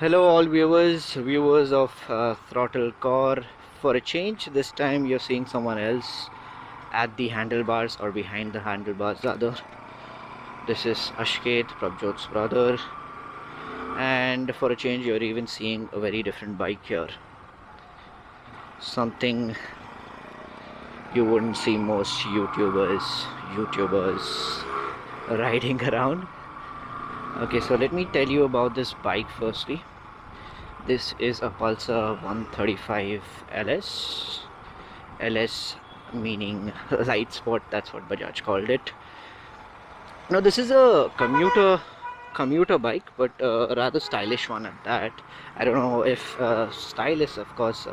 Hello all viewers of Throttle Core. For a change, this time you're seeing someone else at the handlebars or behind the handlebars rather. This is Ashket, Prabjot's brother, and for a change you're even seeing a very different bike here. Something you wouldn't see most YouTubers riding around. Okay, so let me tell you about this bike firstly. This is a Pulsar 135 LS. LS meaning light sport, that's what Bajaj called it. Now this is a commuter bike, but a rather stylish one at that. I don't know if style is of course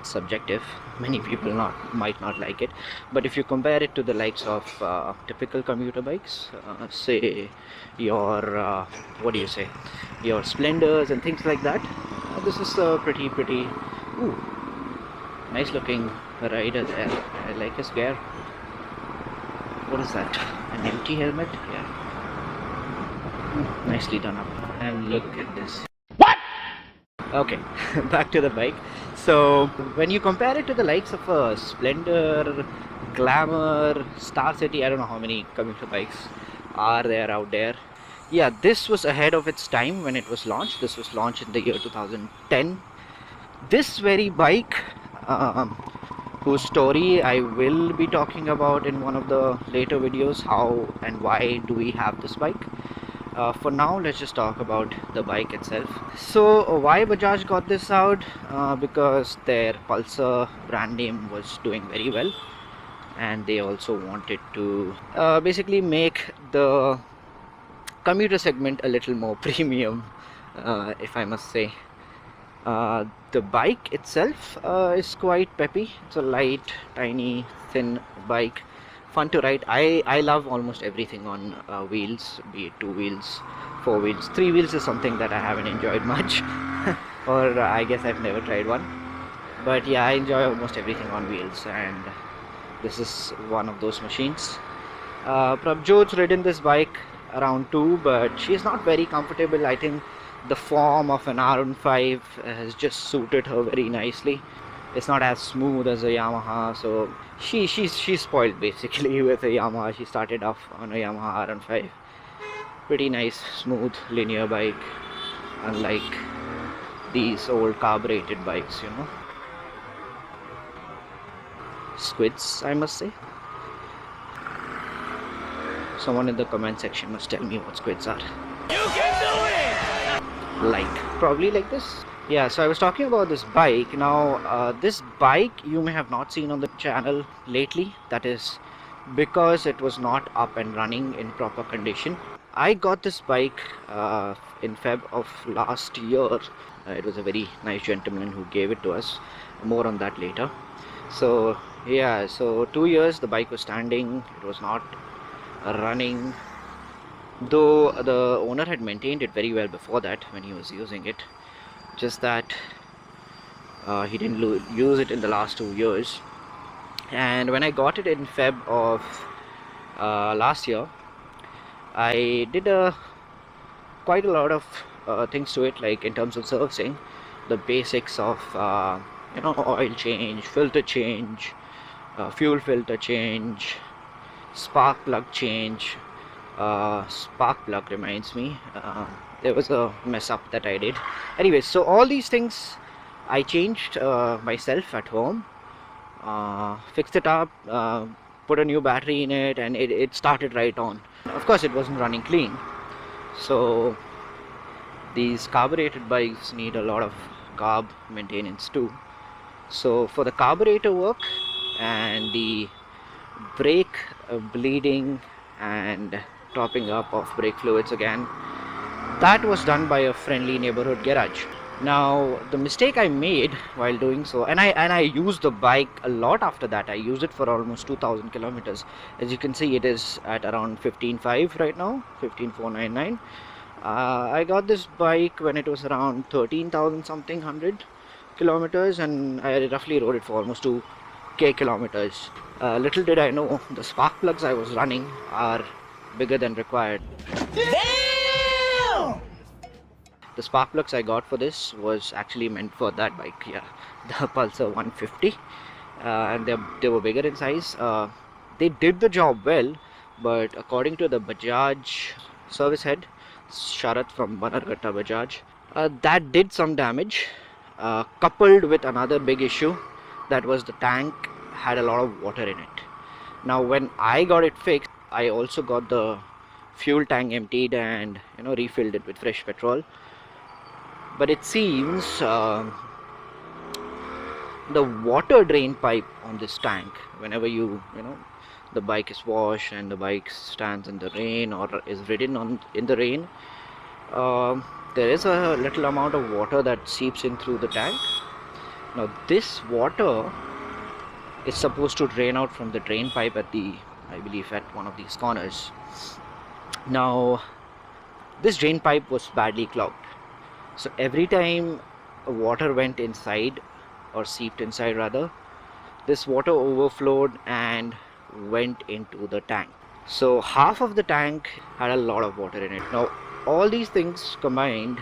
subjective. Many people might not like it, but if you compare it to the likes of typical commuter bikes, say your what do you say, your Splendors and things like that, this is a pretty ooh, nice looking rider there. I like his gear. What is that? An empty helmet? Yeah. Nicely done up. And look at this. What? Okay, back to the bike. So when you compare it to the likes of a Splendor, Glamour, Star City, I don't know how many commuter bikes are there out there. Yeah, this was ahead of its time when it was launched. This was launched in the year 2010. This very bike, whose story I will be talking about in one of the later videos, how and why do we have this bike. For now, let's just talk about the bike itself. So why Bajaj got this out? Because their Pulsar brand name was doing very well, and they also wanted to basically make the commuter segment a little more premium, if I must say. The bike itself is quite peppy. It's a light, tiny, thin bike, fun to ride. I love almost everything on wheels, be it 2 wheels, 4 wheels. 3 wheels is something that I haven't enjoyed much or I guess I've never tried one, but yeah, I enjoy almost everything on wheels, and this is one of those machines. Prabjot's ridden this bike around too, but she's not very comfortable. I think the form of an R15 has just suited her very nicely. It's not as smooth as a Yamaha, so she's spoiled basically with a Yamaha. She started off on a Yamaha R15. Pretty nice, smooth, linear bike, unlike these old carbureted bikes, you know. Squids, I must say. Someone in the comment section must tell me what squids are. You can do it! Like, probably like this. Yeah, so I was talking about this bike. Now, this bike you may have not seen on the channel lately. That is because it was not up and running in proper condition. I got this bike in Feb of last year. It was a very nice gentleman who gave it to us. More on that later. So, yeah, so 2 years the bike was standing. It was not running, though the owner had maintained it very well before that when he was using it, just that he didn't use it in the last 2 years. And when I got it in Feb of last year, I did quite a lot of things to it, like in terms of servicing, the basics of you know, oil change, filter change, fuel filter change, spark plug change. Spark plug reminds me, there was a mess up that I did. Anyways, so all these things I changed myself at home, fixed it up, put a new battery in it, and it started right on. Of course it wasn't running clean, so these carbureted bikes need a lot of carb maintenance too. So for the carburetor work and the brake bleeding and topping up of brake fluids again, that was done by a friendly neighborhood garage. Now the mistake I made while doing so, and I used the bike a lot after that. I used it for almost 2,000 kilometers. As you can see, it is at around 15.5 right now, 15,499. I got this bike when it was around 13,000 something 100 kilometers, and I roughly rode it for almost 2k kilometers. Little did I know, the spark plugs I was running are bigger than required. Damn! The spark plugs I got for this was actually meant for that bike. Yeah, the Pulsar 150, and they were bigger in size. They did the job well, but according to the Bajaj service head, Sharath from Banarghatta Bajaj, that did some damage, coupled with another big issue, that was the tank had a lot of water in it. Now when I got it fixed, I also got the fuel tank emptied and refilled it with fresh petrol. But it seems the water drain pipe on this tank, whenever the bike is washed and the bike stands in the rain or is ridden in the rain, there is a little amount of water that seeps in through the tank. Now this water is supposed to drain out from the drain pipe at I believe at one of these corners. Now this drain pipe was badly clogged, so every time water went inside, or seeped inside rather, this water overflowed and went into the tank. So half of the tank had a lot of water in it. Now all these things combined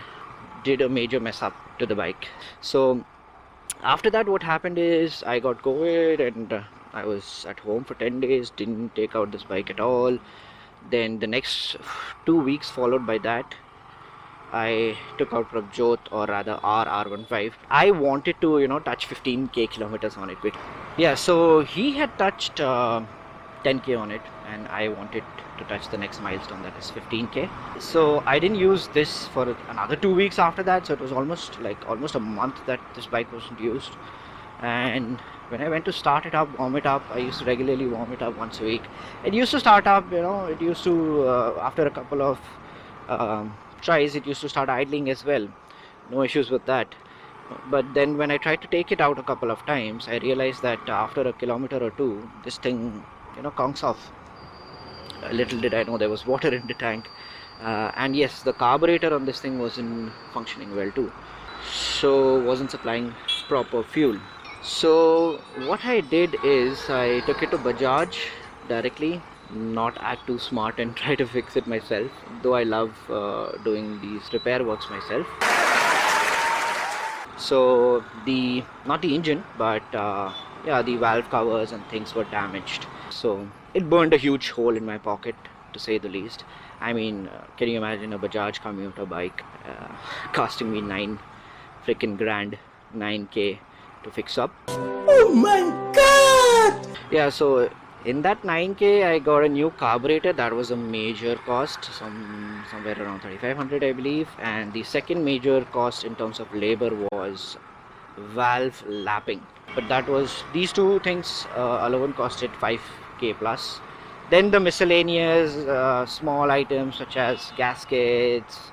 did a major mess up to the bike. So after that, what happened is I got COVID and I was at home for 10 days, didn't take out this bike at all. Then the next 2 weeks followed by that, I took out Prabjot, or rather R15. I wanted to touch 15k kilometers on it quick. Yeah, so he had touched 10k on it, and I wanted to touch the next milestone, that is 15k. So I didn't use this for another 2 weeks after that, so it was almost a month that this bike wasn't used. And when I went to start it up, warm it up, I used to regularly warm it up once a week. It used to start up, it used to after a couple of tries, it used to start idling as well. No issues with that. But then when I tried to take it out a couple of times, I realized that after a kilometer or two, this thing conks off. Little did I know there was water in the tank, and yes, the carburetor on this thing wasn't functioning well too, so wasn't supplying proper fuel. So what I did is I took it to Bajaj directly, not act too smart and try to fix it myself, though I love doing these repair works myself. So not the engine, but yeah, the valve covers and things were damaged. So it burned a huge hole in my pocket, to say the least. I mean, can you imagine a Bajaj commuter bike costing me 9 freaking grand, 9k to fix up? Oh my god! Yeah, so in that 9k I got a new carburetor. That was a major cost, somewhere around 3500 I believe. And the second major cost in terms of labor was valve lapping, but these two things alone costed 5k plus. Then the miscellaneous small items such as gaskets,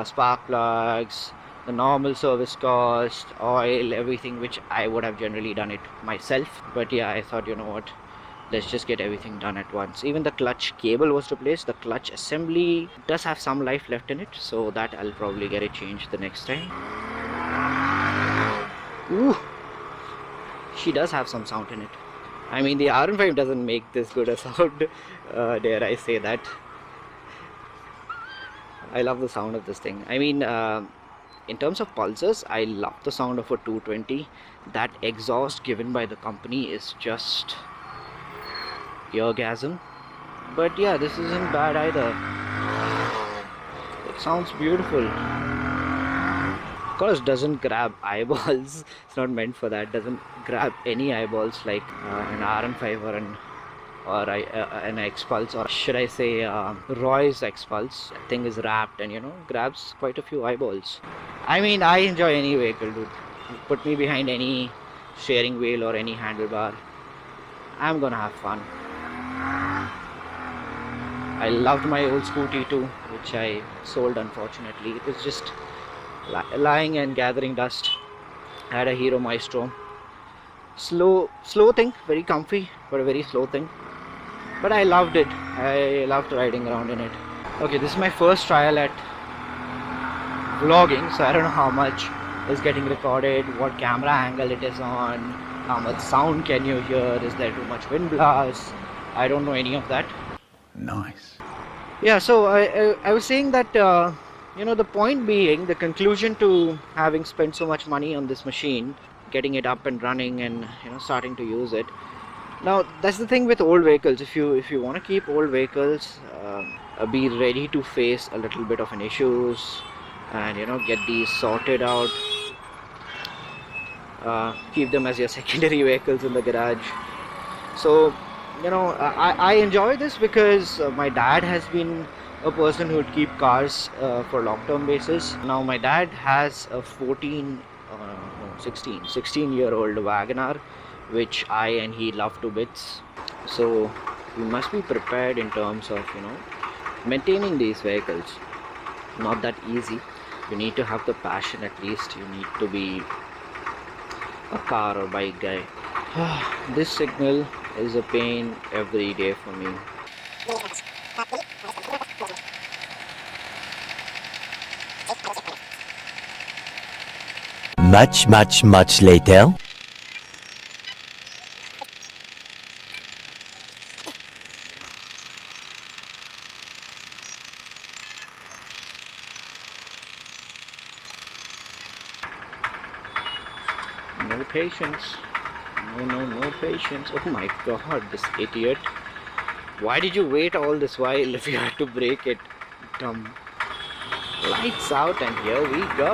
spark plugs, the normal service cost, oil, everything, which I would have generally done it myself. But yeah, I thought, what, let's just get everything done at once. Even the clutch cable was replaced. The clutch assembly does have some life left in it, so that I'll probably get it changed the next time. Ooh, she does have some sound in it. I mean, the R15 doesn't make this good a sound, dare I say that. I love the sound of this thing. I mean, in terms of pulsars, I love the sound of a 220. That exhaust given by the company is just eargasm. But yeah, this isn't bad either. It sounds beautiful. Of course, doesn't grab eyeballs. It's not meant for that. Doesn't grab any eyeballs like an RM5 or an X-Pulse, or should I say Roy's X-Pulse. That thing is wrapped and grabs quite a few eyeballs. I mean, I enjoy any vehicle, dude. Put me behind any steering wheel or any handlebar, I'm gonna have fun. I loved my old Chhoti too, which I sold unfortunately. It was just lying and gathering dust. I had a Hero Maestro. Slow thing, very comfy, but a very slow thing. But I loved it. I loved riding around in it. Okay, this is my first trial at vlogging, so I don't know how much is getting recorded, what camera angle it is on, how much sound can you hear, is there too much wind blast. I don't know any of that. Nice. Yeah, so I was saying that The point being, the conclusion to having spent so much money on this machine, getting it up and running and starting to use it. Now that's the thing with old vehicles. If you want to keep old vehicles, be ready to face a little bit of an issues, and get these sorted out. Keep them as your secondary vehicles in the garage. So I enjoy this because my dad has been a person who would keep cars for long-term basis. Now my dad has a 16-year-old Wagoner, which I and he love to bits. So we must be prepared in terms of maintaining these vehicles. Not that easy. You need to have the passion. At least you need to be a car or bike guy. This signal is a pain every day for me. Much later. No patience. No patience. Oh my god, this idiot. Why did you wait all this while if you had to break it? Dumb. Lights out, and here we go.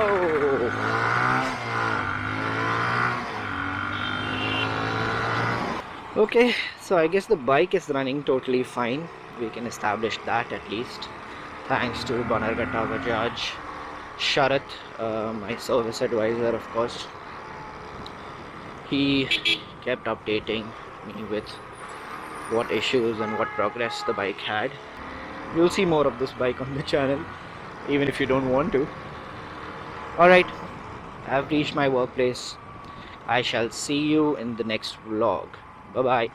Okay, so I guess the bike is running totally fine. We can establish that at least. Thanks to Banarghatta Bajaj. Sharat, my service advisor, of course. He kept updating me with what issues and what progress the bike had. You'll see more of this bike on the channel, even if you don't want to. Alright, I've reached my workplace. I shall see you in the next vlog. Bye bye.